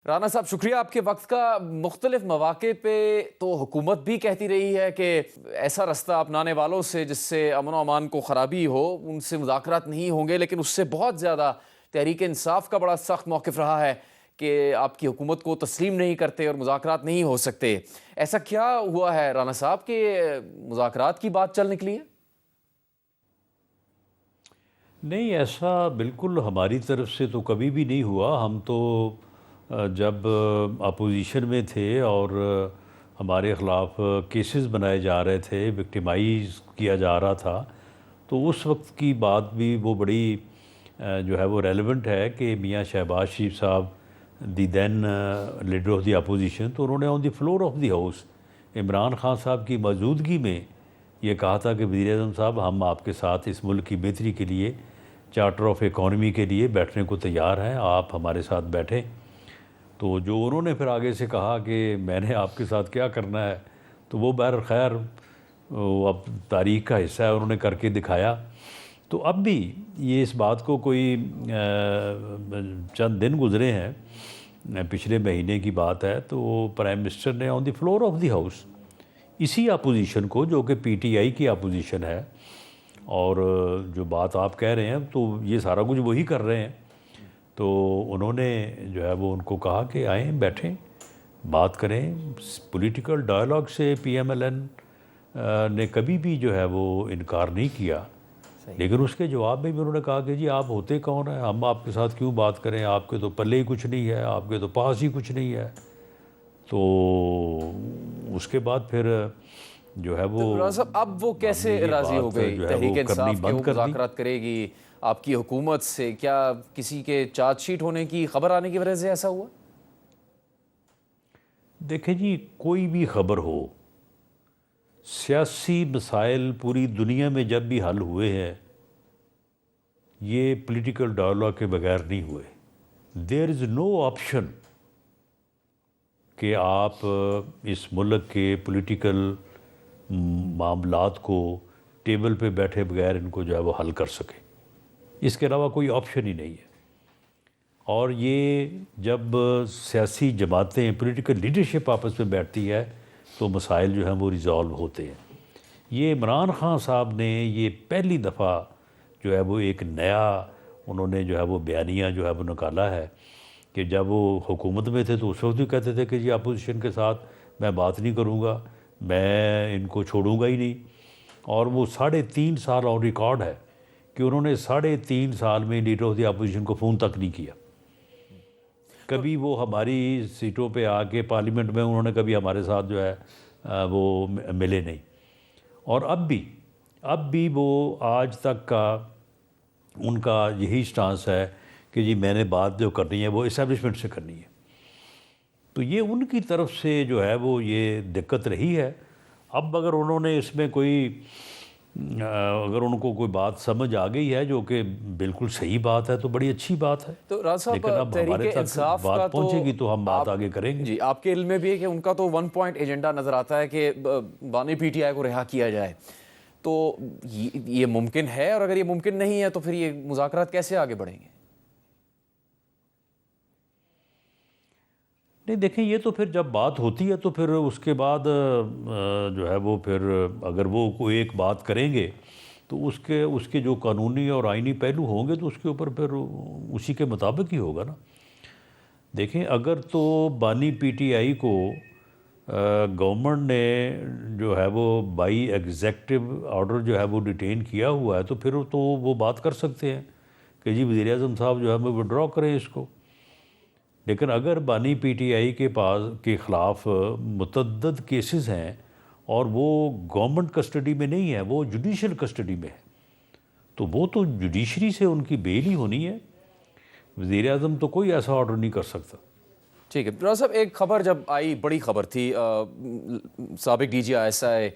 رانا صاحب شکریہ آپ کے وقت کا۔ مختلف مواقع پہ تو حکومت بھی کہتی رہی ہے کہ ایسا رستہ اپنانے والوں سے جس سے امن و امان کو خرابی ہو ان سے مذاکرات نہیں ہوں گے، لیکن اس سے بہت زیادہ تحریک انصاف کا بڑا سخت موقف رہا ہے کہ آپ کی حکومت کو تسلیم نہیں کرتے اور مذاکرات نہیں ہو سکتے۔ ایسا کیا ہوا ہے رانا صاحب کہ مذاکرات کی بات چل نکلی ہے؟ نہیں، ایسا بالکل ہماری طرف سے تو کبھی بھی نہیں ہوا۔ ہم تو جب اپوزیشن میں تھے اور ہمارے خلاف کیسز بنائے جا رہے تھے، وکٹیمائز کیا جا رہا تھا، تو اس وقت کی بات بھی وہ بڑی جو ہے وہ ریلیونٹ ہے کہ میاں Shahbaz Sharif sahab the then leader of the opposition, تو انہوں نے on the floor of the house Imran Khan sahab کی موجودگی میں یہ کہا تھا کہ وزیر اعظم صاحب ہم آپ کے ساتھ اس ملک کی بہتری کے لیے چارٹر آف اکانومی کے لیے بیٹھنے کو تیار ہیں، آپ ہمارے ساتھ بیٹھیں۔ تو جو انہوں نے پھر آگے سے کہا کہ میں نے آپ کے ساتھ کیا کرنا ہے، تو وہ بہرخیر وہ اب تاریخ کا حصہ ہے، انہوں نے کر کے دکھایا۔ تو اب بھی یہ اس بات کو کوئی چند دن گزرے ہیں، پچھلے مہینے کی بات ہے، تو پرائم منسٹر نے on the floor of the house اسی اپوزیشن کو، جو کہ پی ٹی آئی کی اپوزیشن ہے، اور جو بات آپ کہہ رہے ہیں تو یہ سارا کچھ وہی کر رہے ہیں، تو انہوں نے جو ہے وہ ان کو کہا کہ آئیں بیٹھیں بات کریں۔ پولیٹیکل ڈائلاگ سے پی ایم ایل این نے کبھی بھی جو ہے وہ انکار نہیں کیا، لیکن اس کے جواب میں بھی انہوں نے کہا کہ جی آپ ہوتے کون ہیں، ہم آپ کے ساتھ کیوں بات کریں، آپ کے تو پلے ہی کچھ نہیں ہے، آپ کے تو پاس ہی کچھ نہیں ہے۔ تو اس کے بعد پھر جو ہے وہ رانا صاحب اب وہ کیسے راضی ہو گئی جو ہے تحریک وہ کرنی انصاف کہ بند وہ کر دی۔ مذاکرات کرے گی آپ کی حکومت سے؟ کیا کسی کے چارج شیٹ ہونے کی خبر آنے کی وجہ سے ایسا ہوا؟ دیکھیں جی، کوئی بھی خبر ہو، سیاسی مسائل پوری دنیا میں جب بھی حل ہوئے ہیں یہ پولیٹیکل ڈائلاگ کے بغیر نہیں ہوئے۔ دیر از نو آپشن کہ آپ اس ملک کے پولیٹیکل معاملات کو ٹیبل پہ بیٹھے بغیر ان کو جو ہے وہ حل کر سکیں، اس کے علاوہ کوئی آپشن ہی نہیں ہے۔ اور یہ جب سیاسی جماعتیں پولیٹیکل لیڈرشپ آپس میں بیٹھتی ہے تو مسائل جو ہیں وہ ریزالو ہوتے ہیں۔ یہ عمران خان صاحب نے یہ پہلی دفعہ جو ہے وہ ایک نیا انہوں نے جو ہے وہ بیانیہ جو ہے وہ نکالا ہے کہ جب وہ حکومت میں تھے تو اس وقت بھی کہتے تھے کہ جی اپوزیشن کے ساتھ میں بات نہیں کروں گا، میں ان کو چھوڑوں گا ہی نہیں، اور وہ 3.5 سال آن ریکارڈ ہے کہ انہوں نے 3.5 سال میں لیڈر آف دی اپوزیشن کو فون تک نہیں کیا۔ کبھی وہ ہماری سیٹوں پہ آ کے پارلیمنٹ میں انہوں نے کبھی ہمارے ساتھ جو ہے وہ ملے نہیں، اور اب بھی وہ آج تک کا ان کا یہی سٹانس ہے کہ جی میں نے بات جو کرنی ہے وہ اسٹیبلشمنٹ سے کرنی ہے۔ تو یہ ان کی طرف سے جو ہے وہ یہ دقت رہی ہے۔ اب اگر انہوں نے اس میں اگر ان کو کوئی بات سمجھ آ گئی ہے جو کہ بالکل صحیح بات ہے تو بڑی اچھی بات ہے، تو رانا صاحب لیکن اب ہمارے تحریک تک انصاف کا بات تو پہنچے گی تو ہم بات آگے کریں گے۔ جی آپ کے علم میں بھی ہے کہ ان کا تو 1 پوائنٹ ایجنڈا نظر آتا ہے کہ بانی پی ٹی آئی کو رہا کیا جائے، تو یہ ممکن ہے؟ اور اگر یہ ممکن نہیں ہے تو پھر یہ مذاکرات کیسے آگے بڑھیں گے؟ نہیں دیکھیں، یہ تو پھر جب بات ہوتی ہے تو پھر اس کے بعد جو ہے وہ پھر اگر وہ کوئی ایک بات کریں گے تو اس کے جو قانونی اور آئینی پہلو ہوں گے تو اس کے اوپر پھر اسی کے مطابق ہی ہوگا نا۔ دیکھیں، اگر تو بانی پی ٹی آئی کو گورنمنٹ نے جو ہے وہ بائی ایگزیکٹو آرڈر جو ہے وہ ڈیٹین کیا ہوا ہے تو پھر تو وہ بات کر سکتے ہیں کہ جی وزیر اعظم صاحب جو ہے وہ وڈرا کریں اس کو۔ لیکن اگر بانی پی ٹی آئی کے خلاف متعدد کیسز ہیں اور وہ گورنمنٹ کسٹڈی میں نہیں ہے، وہ جوڈیشل کسٹڈی میں ہے، تو وہ تو جوڈیشری سے ان کی بیل ہی ہونی ہے۔ وزیر اعظم تو کوئی ایسا آرڈر نہیں کر سکتا۔ ٹھیک ہے رانا صاحب، ایک خبر جب آئی، بڑی خبر تھی، سابق D G I S I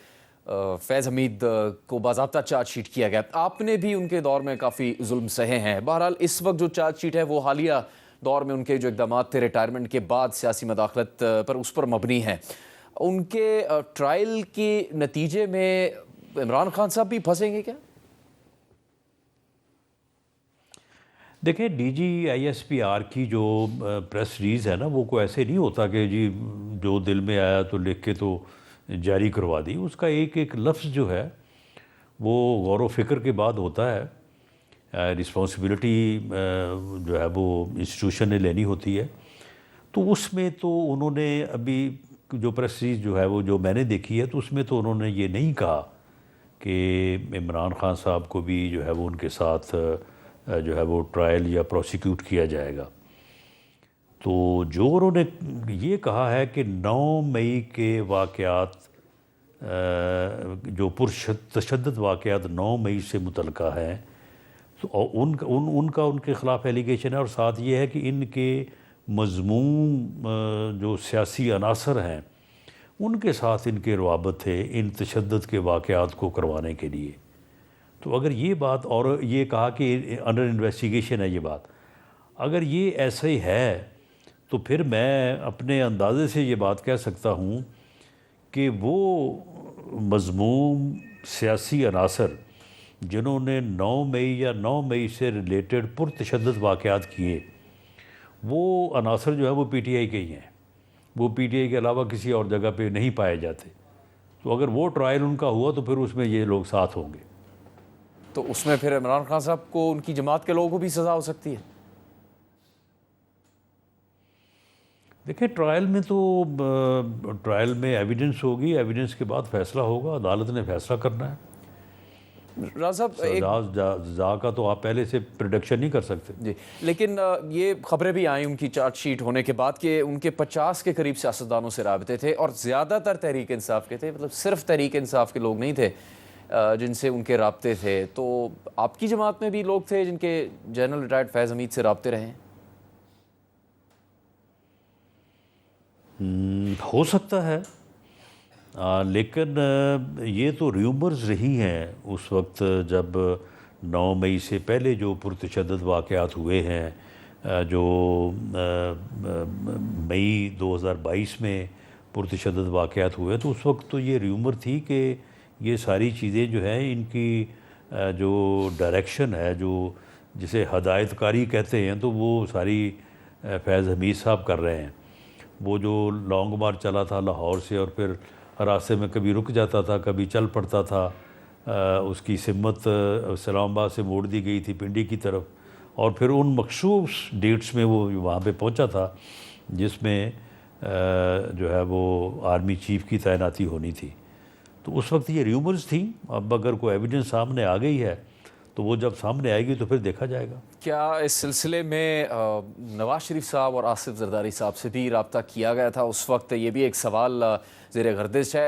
فیض حمید کو باضابطہ چارج شیٹ کیا گیا۔ آپ نے بھی ان کے دور میں کافی ظلم سہے ہیں، بہرحال اس وقت جو چارج شیٹ ہے وہ حالیہ دور میں ان کے جو اقدامات تھے ریٹائرمنٹ کے بعد سیاسی مداخلت پر اس پر مبنی ہے۔ ان کے ٹرائل کے نتیجے میں عمران خان صاحب بھی پھنسیں گے کیا؟ دیکھیں D G I S P R کی جو پریس ریلیز ہے نا، وہ کوئی ایسے نہیں ہوتا کہ جی جو دل میں آیا تو لکھ کے تو جاری کروا دی. اس کا ایک ایک لفظ جو ہے وہ غور و فکر کے بعد ہوتا ہے. رسپانسبلٹی جو ہے وہ انسٹیٹیوشن نے لینی ہوتی ہے. تو اس میں تو انہوں نے ابھی جو پریس ریلیز جو ہے وہ جو میں نے دیکھی ہے، تو اس میں تو انہوں نے یہ نہیں کہا کہ عمران خان صاحب کو بھی جو ہے وہ ان کے ساتھ جو ہے وہ ٹرائل یا پروسیکیوٹ کیا جائے گا. تو جو انہوں نے یہ کہا ہے کہ 9 مئی کے واقعات جو تشدد واقعات 9 مئی سے متعلقہ ہیں، تو ان کا ان کے خلاف ایلیگیشن ہے. اور ساتھ یہ ہے کہ ان کے مذموم جو سیاسی عناصر ہیں ان کے ساتھ ان کے روابط تھے ان تشدد کے واقعات کو کروانے کے لیے. تو اگر یہ بات، اور یہ کہا کہ انڈر انویسٹیگیشن ہے یہ بات، اگر یہ ایسا ہی ہے تو پھر میں اپنے اندازے سے یہ بات کہہ سکتا ہوں کہ وہ مذموم سیاسی عناصر جنہوں نے 9 مئی یا 9 مئی سے ریلیٹڈ پرتشدد واقعات کیے، وہ عناصر جو ہے وہ پی ٹی آئی کے ہی ہیں. وہ پی ٹی آئی کے علاوہ کسی اور جگہ پہ نہیں پائے جاتے. تو اگر وہ ٹرائل ان کا ہوا تو پھر اس میں یہ لوگ ساتھ ہوں گے. تو اس میں پھر عمران خان صاحب کو ان کی جماعت کے لوگوں کو بھی سزا ہو سکتی ہے؟ دیکھیں ٹرائل میں تو ٹرائل میں ایویڈنس ہوگی، ایویڈنس کے بعد فیصلہ ہوگا، عدالت نے فیصلہ کرنا ہے. راز صاحب سزا کا تو آپ پہلے سے پریڈکشن نہیں کر سکتے. جی، لیکن یہ خبریں بھی آئیں ان کی چارج شیٹ ہونے کے بعد کہ ان کے 50 کے قریب سیاستدانوں سے رابطے تھے، اور زیادہ تر تحریک انصاف کے تھے. مطلب صرف تحریک انصاف کے لوگ نہیں تھے جن سے ان کے رابطے تھے. تو آپ کی جماعت میں بھی لوگ تھے جن کے جنرل ریٹائرڈ فیض حمید سے رابطے رہے ہیں؟ ہو سکتا ہے، لیکن یہ تو ریومرز رہی ہیں اس وقت جب 9 مئی سے پہلے جو پرتشدد واقعات ہوئے ہیں، جو مئی 2022 میں پرتشدد واقعات ہوئے. تو اس وقت تو یہ ریومر تھی کہ یہ ساری چیزیں جو ہیں ان کی جو ڈائریکشن ہے، جو جسے ہدایت کاری کہتے ہیں، تو وہ ساری فیض حمید صاحب کر رہے ہیں. وہ جو لانگ مارچ چلا تھا لاہور سے، اور پھر راستے میں کبھی رک جاتا تھا کبھی چل پڑتا تھا، اس کی سمت اسلام آباد سے موڑ دی گئی تھی پنڈی کی طرف، اور پھر ان مخصوص ڈیٹس میں وہ وہاں پہ پہنچا تھا جس میں جو ہے وہ آرمی چیف کی تعیناتی ہونی تھی. تو اس وقت یہ ریومرز تھیں. اب اگر کوئی ایویڈنس سامنے آ گئی ہے تو وہ جب سامنے آئے گی تو پھر دیکھا جائے گا. کیا اس سلسلے میں نواز شریف صاحب اور آصف زرداری صاحب سے بھی رابطہ کیا گیا تھا اس وقت؟ یہ بھی ایک سوال زیر گردش ہے.